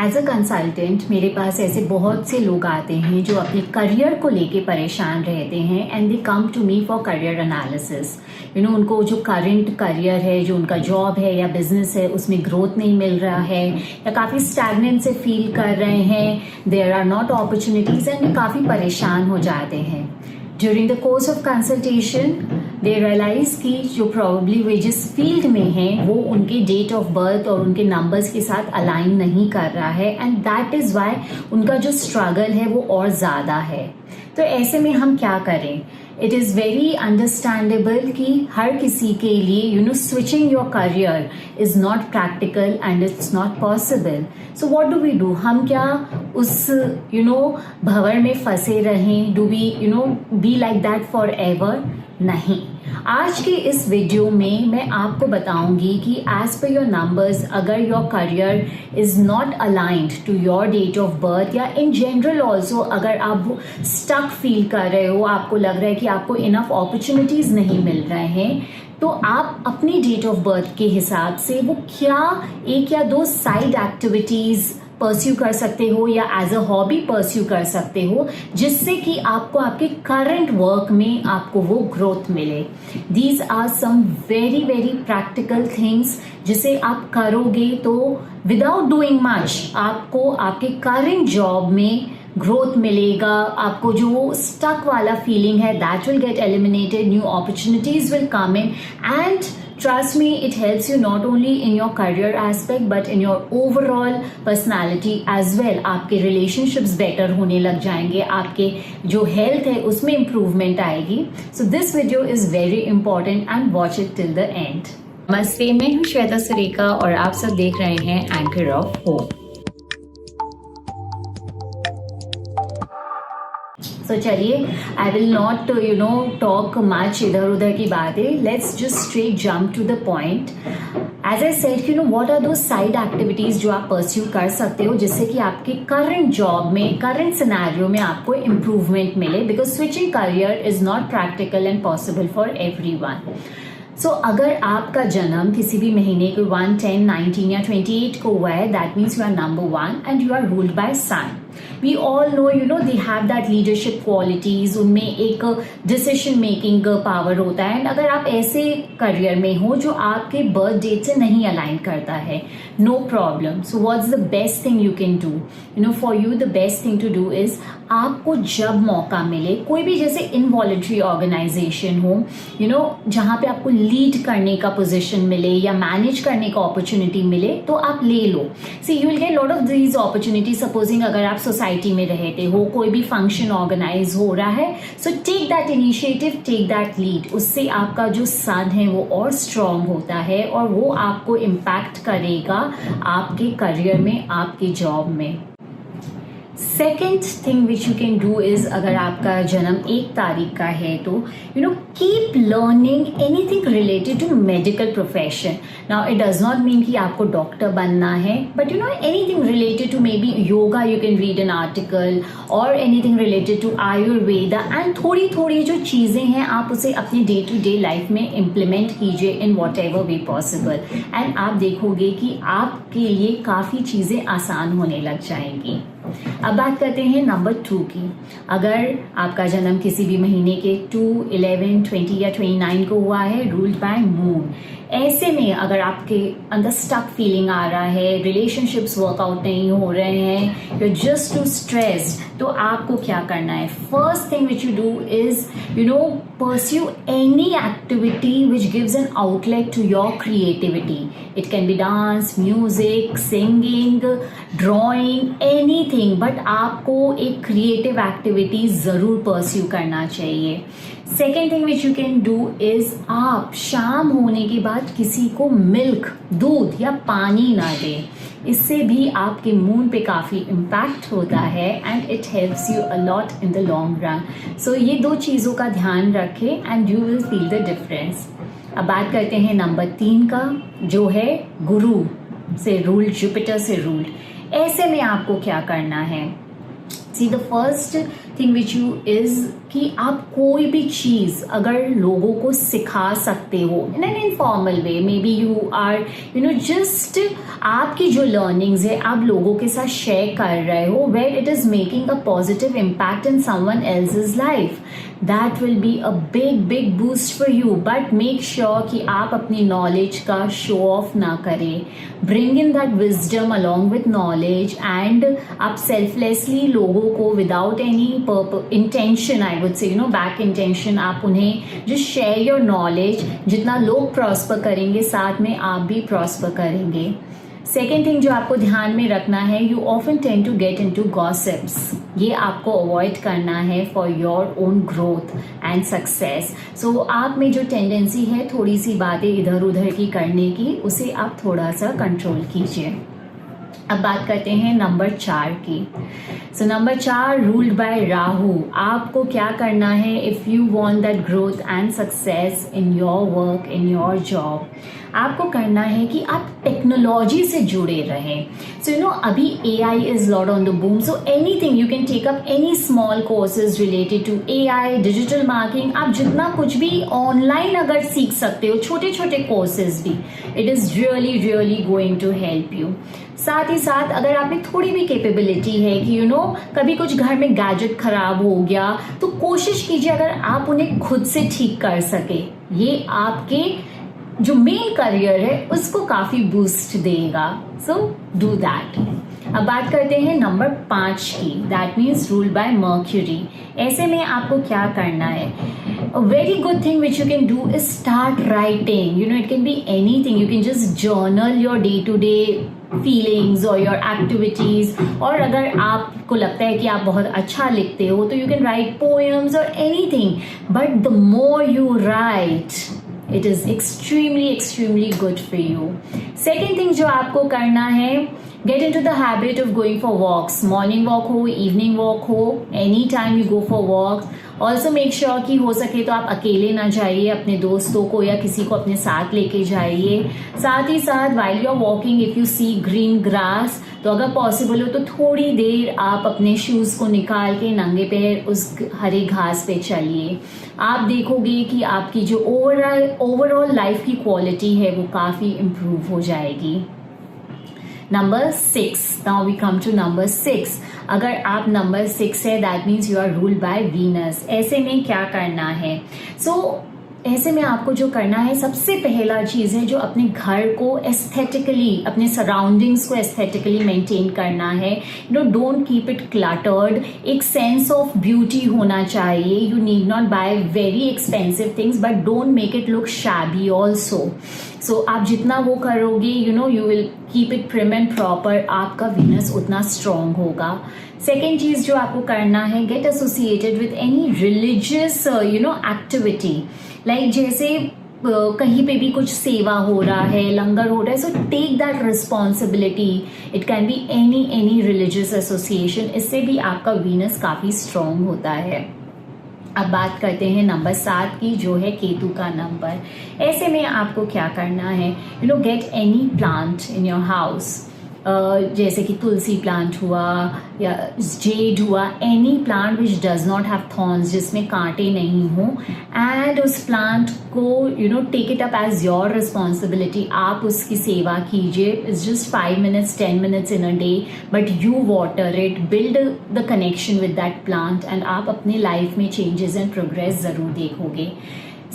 As a consultant मेरे पास ऐसे बहुत से लोग आते हैं जो अपने करियर को लेके परेशान रहते हैं and they come to me for career analysis. उनको जो करंट करियर है, जो उनका जॉब है या बिजनेस है, उसमें ग्रोथ नहीं मिल रहा है या काफ़ी स्टैग्नेंट से फील कर रहे हैं, there are not opportunities and काफ़ी परेशान हो जाते हैं। During the course of consultation they realise कि जो प्रॉब्ली वे जिस फील्ड में हैं वो उनके डेट ऑफ बर्थ और उनके नंबर्स के साथ अलाइन नहीं कर रहा है एंड दैट इज वाई उनका जो स्ट्रगल है वो और ज़्यादा है। तो ऐसे में हम क्या करें? इट इज़ वेरी अंडरस्टैंडेबल कि हर किसी के लिए switching your career is not practical and it's not possible. So what do we do? हम क्या उस भंवर में फंसे रहें? Do we be like that forever? नहीं। आज के इस वीडियो में मैं आपको बताऊंगी कि एज पर योर नंबर्स अगर your career is not aligned to your date of birth या इन जनरल ऑल्सो अगर आप स्टक फील कर रहे हो, आपको लग रहा है कि आपको इनफ अपॉर्चुनिटीज नहीं मिल रहे हैं, तो आप अपनी डेट ऑफ बर्थ के हिसाब से वो क्या एक या दो साइड एक्टिविटीज परस्यू कर सकते हो या एज अ हॉबी परस्यू कर सकते हो जिससे कि आपको आपके करंट वर्क में आपको वो ग्रोथ मिले। These are some very very practical things जिसे आप करोगे तो विदाउट डूइंग मच आपको आपके करंट जॉब में ग्रोथ मिलेगा। आपको जो स्टक वाला फीलिंग है that will get eliminated, new opportunities will come in and trust me, it helps you not only in your career aspect but in your overall personality as well. आपके relationships better होने लग जाएंगे, आपके जो health है उसमें improvement आएगी। So this video is very important and watch it till the end. नमस्ते, मैं हूँ श्वेता सुरेखा और आप सब देख रहे हैं एंकर ऑफ होप। तो चलिए, I will not talk much इधर उधर की बातें। Let's just straight jump to the point. As I said, what are दो साइड एक्टिविटीज जो आप परस्यू कर सकते हो जिससे कि आपके करंट जॉब में, करंट सिनेरियो में आपको इम्प्रूवमेंट मिले, because switching career is not practical and possible for everyone. So अगर आपका जन्म किसी भी महीने को 1, 10, 19 या 28 को हुआ है, that means you are number 1 and you are ruled by sun. We all know, they have that leadership qualities, उनमें एक डिसीजन मेकिंग पावर होता है। एंड अगर आप ऐसे करियर में हो जो आपके बर्थ डेट से नहीं अलाइन करता है, no problem. So what's the best thing you can do? For you the best thing to do is, आपको जब मौका मिले, कोई भी जैसे इनवॉलंटरी ऑर्गेनाइजेशन हो, जहाँ पे आपको लीड करने का पोजिशन मिले या मैनेज करने का अपॉर्चुनिटी मिले, तो आप ले लो। See you will get lot of these opportunity. Supposing अगर आप सोसाइटी में रहते हो, कोई भी फंक्शन ऑर्गेनाइज हो रहा है, so take that initiative, take that lead. उससे आपका जो सन है वो और स्ट्रांग होता है और वो आपको इम्पैक्ट करेगा आपके करियर में, आपके जॉब में। Second thing which you can do is, अगर आपका जन्म 1 तारीख का है तो keep learning anything related to medical profession. Now it does not mean कि आपको डॉक्टर बनना है, but anything related to maybe yoga, you can read an article, और anything related to ayurveda. And थोड़ी थोड़ी जो चीज़ें हैं आप उसे अपनी डे टू डे लाइफ में इम्प्लीमेंट कीजिए in what ever way possible, and आप देखोगे कि आपके लिए काफ़ी चीज़ें आसान होने लग जाएंगी। अब बात करते हैं नंबर 2 की। अगर आपका जन्म किसी भी महीने के 2, 11, 20 या 29 को हुआ है, रूल्ड बाय मून, ऐसे में अगर आपके अंदर स्टक फीलिंग आ रहा है, रिलेशनशिप्स वर्कआउट नहीं हो रहे हैं, यू जस्ट टू स्ट्रेस्ड, तो आपको क्या करना है? First thing which you do is pursue any activity which gives an outlet to your creativity. It can be dance, music, singing, drawing, anything, but आपको एक creative activity ज़रूर pursue करना चाहिए। Second thing which you can do is, आप शाम होने के बाद किसी को मिल्क, दूध या पानी ना दें। इससे भी आपके मूड पे काफ़ी इम्पैक्ट होता है and it helps you a lot in the long run. So ये 2 चीज़ों का ध्यान रखें and you will feel the difference. अब बात करते हैं नंबर 3 का, जो है गुरु से रूल्ड, जुपिटर से रूल्ड। ऐसे में आपको क्या करना है? See the first thing which you is कि आप कोई भी चीज़ अगर लोगों को सिखा सकते हो in an informal way, maybe you are just आपकी जो लर्निंग्स है आप लोगों के साथ शेयर कर रहे हो, where it is making a positive impact in someone else's life, that will be a big boost for you. But make sure कि आप अपनी नॉलेज का शो ऑफ ना करें. Bring in that wisdom along with knowledge and आप selflessly लोगों को without any intention, I would say back intention, आप उन्हें जस्ट शेयर योर नॉलेज. जितना लोग प्रॉस्पर करेंगे साथ में आप भी प्रॉस्पर करेंगे. सेकेंड थिंग जो आपको ध्यान में रखना है, you often tend to get into gossips. ये आपको अवॉइड करना है for your own growth and success. So आप में जो टेंडेंसी है थोड़ी सी बातें इधर उधर की करने की, उसे आप थोड़ा सा कंट्रोल कीजिए. अब बात करते हैं नंबर 4 की. So number 4 ruled by Rahu. आपको क्या करना है if you want that growth and success in your work, in your job, आपको करना है कि आप टेक्नोलॉजी से जुड़े रहें. सो अभी AI is lot on the boom, so anything you can take up any small courses related to AI, digital marketing. आप जितना कुछ भी ऑनलाइन अगर सीख सकते हो, छोटे छोटे कोर्सेज भी, it is really going to help you. साथ ही साथ अगर आप में थोड़ी भी कैपेबिलिटी है कि कभी कुछ घर में गैजेट खराब हो गया, तो कोशिश कीजिए अगर आप उन्हें खुद से ठीक कर सके. ये आपके जो मेन करियर है उसको काफी बूस्ट देगा. So do that. अब बात करते हैं नंबर 5 की, that means rule by mercury. ऐसे में आपको क्या करना है? A very good thing which you can do is start writing. It can be anything. You can just journal your day-to-day feelings or your activities. और अगर आपको लगता है कि आप बहुत अच्छा लिखते हो तो you can write poems or anything. But the more you write, it is extremely good for you. Second thing जो आपको करना है, get into the habit of going for walks. Morning walk हो, evening walk हो, any time you go for walks. Also make sure कि हो सके तो आप अकेले ना जाइए, अपने दोस्तों को या किसी को अपने साथ लेके जाइए. साथ ही साथ while you are walking, if you see green grass, तो अगर पॉसिबल हो तो थोड़ी देर आप अपने शूज को निकाल के नंगे पैर उस हरे घास पे चलिए. आप देखोगे कि आपकी जो ओवरऑल लाइफ की क्वालिटी है वो काफी इम्प्रूव हो जाएगी. Number 6. Now we come to number 6. अगर आप नंबर 6 है, that means you are ruled by Venus. ऐसे में क्या करना है? ऐसे में आपको जो करना है, सबसे पहला चीज है जो अपने घर को एस्थेटिकली, अपने सराउंडिंग्स को एस्थेटिकली मेंटेन करना है. Don't keep it cluttered. एक सेंस ऑफ ब्यूटी होना चाहिए. You need not buy very expensive things, but don't make it look shabby also. So आप जितना वो करोगे, you will keep it prim and proper, आपका वीनस उतना स्ट्रांग होगा. सेकेंड चीज जो आपको करना है, get associated with any religious activity. Like जैसे कहीं पे भी कुछ सेवा हो रहा है, लंगर हो रहा है, so take that responsibility. It can be any religious association. इससे भी आपका वीनस काफी स्ट्रांग होता है. अब बात करते हैं नंबर 7 की, जो है केतु का नंबर. ऐसे में आपको क्या करना है? Get any plant in your house, जैसे कि तुलसी प्लांट हुआ या जेड हुआ, any plant which does not have thorns, जिसमें कांटे नहीं हो, एंड उस प्लांट को take it up as your responsibility. आप उसकी सेवा कीजिए. It's just 5 minutes 10 minutes in a day, but you water it, build the connection with that plant, and आप अपने लाइफ में चेंजेस एंड प्रोग्रेस जरूर देखोगे.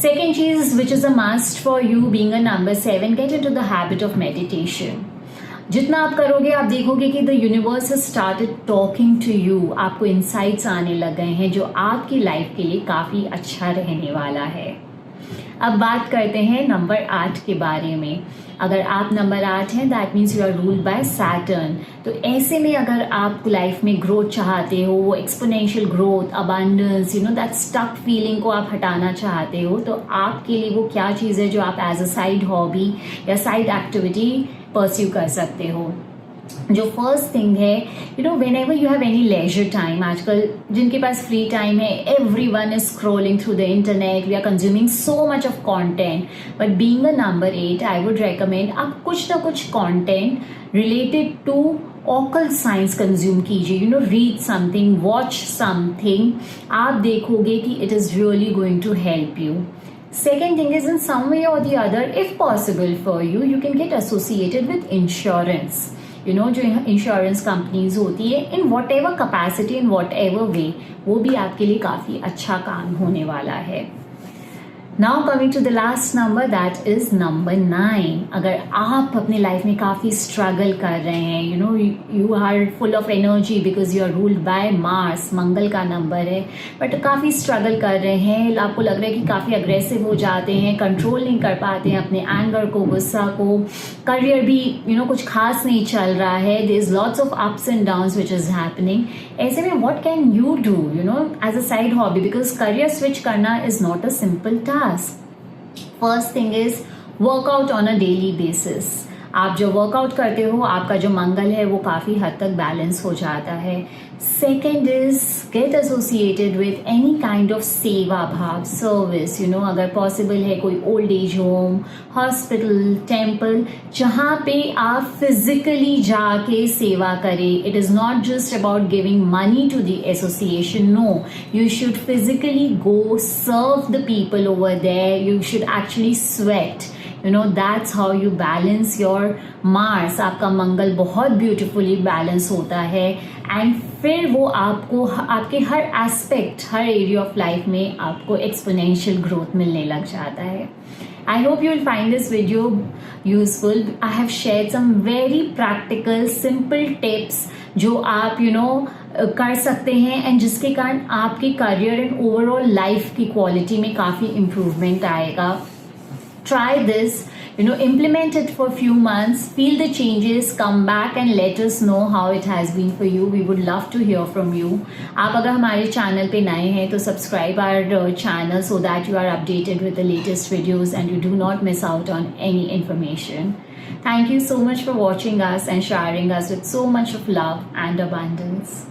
सेकेंड चीज which is a must for you being a number 7, get into the habit of meditation. जितना आप करोगे आप देखोगे कि the universe has started talking to you. आपको इंसाइट्स आने लग गए हैं जो आपकी लाइफ के लिए काफी अच्छा रहने वाला है. अब बात करते हैं नंबर 8 के बारे में. अगर आप नंबर 8 हैं, that means you are ruled by Saturn. तो ऐसे में अगर आप लाइफ में ग्रोथ चाहते हो, वो exponential growth, abundance, that stuck feeling को आप हटाना चाहते हो, तो आपके लिए वो क्या चीज़ है जो आप एज अ साइड हॉबी या साइड एक्टिविटी परस्यू कर सकते हो? जो फर्स्ट थिंग है, whenever you have any leisure time, आजकल जिनके पास फ्री टाइम है, everyone is scrolling through the internet, we are consuming so much of content, but being a number 8 I would recommend आप कुछ ना कुछ content related to occult science consume कीजिए, you know, read something, watch something, आप देखोगे कि it is really going to help you. Second thing is, in some way or the other, if possible for you, you can get associated with insurance. You know, जो insurance companies होती है, in what ever capacity, in what ever वे, वो भी आपके लिए काफ़ी अच्छा काम होने वाला है. Now coming to the last number, that is number 9. अगर आप अपने लाइफ में काफ़ी स्ट्रगल कर रहे हैं, you know, you are full of energy because you are ruled by Mars, Mangal का नंबर है, बट काफ़ी स्ट्रगल कर रहे हैं, आपको लग रहा है कि काफ़ी अग्रेसिव हो जाते हैं, कंट्रोल नहीं कर पाते हैं अपने एंगर को, गुस्सा को, करियर भी यू नो कुछ खास नहीं चल रहा है, there is lots of ups and downs which is happening. ऐसे में what can you do, you know, as a side hobby, because career switch करना is not a simple task. First thing is work out on a daily basis. आप जो workout करते हो, आपका जो मंगल है वो काफ़ी हद तक बैलेंस हो जाता है. Second is get associated with any kind of सेवा भाव, सर्विस, यू नो, अगर पॉसिबल है कोई old age home, hospital, temple, जहाँ पे आप फिजिकली जाके सेवा करें. It is not just about giving money to the association, no, you should physically go serve the people over there, you should actually sweat. You know, that's how you balance your Mars. आपका मंगल बहुत beautifully balance होता है, and फिर वो आपको आपके हर aspect, हर एरिया ऑफ लाइफ में आपको एक्सपोनेंशियल ग्रोथ मिलने लग जाता है. I hope you will find this video useful. I have shared some very practical, simple tips जो आप कर सकते हैं, एंड जिसके कारण आपके करियर एंड ओवरऑल लाइफ की क्वालिटी में काफ़ी इम्प्रूवमेंट आएगा. Try this, implement it for a few months, feel the changes, come back and let us know how it has been for you. We would love to hear from you. आप अगर हमारे channel पे नए हैं तो subscribe our channel so that you are updated with the latest videos and you do not miss out on any information. Thank you so much for watching us and sharing us with so much of love and abundance.